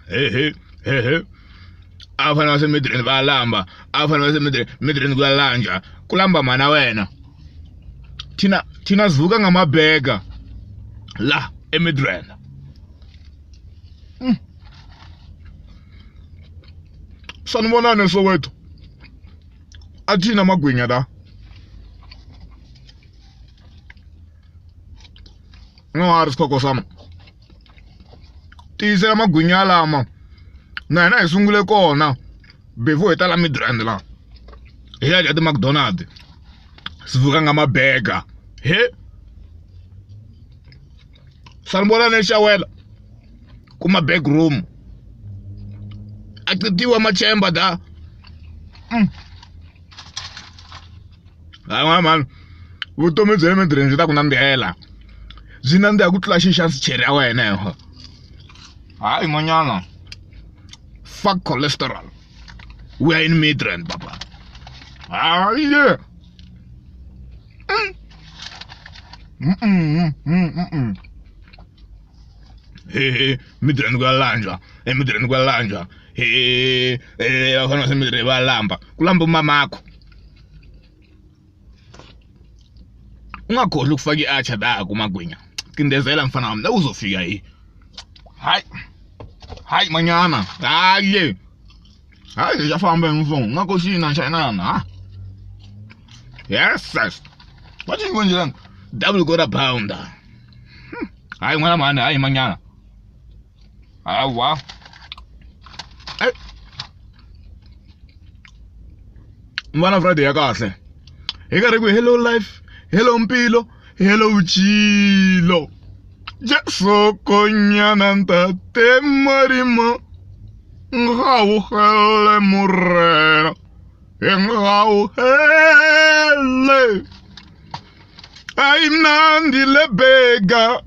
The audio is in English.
He. Afana wasemidrini bayalamba, afana wasemidrini kuyalanja. Kulamba mana wena. Thina sivuka ngamabhega la eMidrand. Sanibonani Soweto. Athina magwinya la. Ngawari sikhoko sami. Tisela magwinya lama. Na isungule kona. Before etala Midrand la. Hiya jati McDonald. Sivuka ngamabhega. He. Sanibonani Shawela. Kuma back room. Akitiwa machemba da. Hayi man. Vutomi bya eMidrand byi ta ku nandzihela. Byi nandziha ku tlula xixansi cheri ya wena yo. Hayi manyana. Fuck cholesterol. We are in Midrand, papa. Yeah. He, Midrand kuyalanja. Midrand kuyalanja. He, afana waseMidrand bayalamba. Kulamba umamakho. Ungakhohlwa ukufaka i-archer da kumagwinya. Kindezela mfana wami, la uzofika yi. Hayi manyana. Hayi. Hayi yafamba emfong. Ngakho shina shayinana. Yes. What you going to do? Double quarter pounder. Hayi mwana mani, hayi manyana. Wow. Mwana Friday ya kahle. Ekare ku hello life, hello mpilo, hello uchilo. Jeso konyana ntate marimo. Ngau hele murena. Ngau hele. Ay mnandi lebega.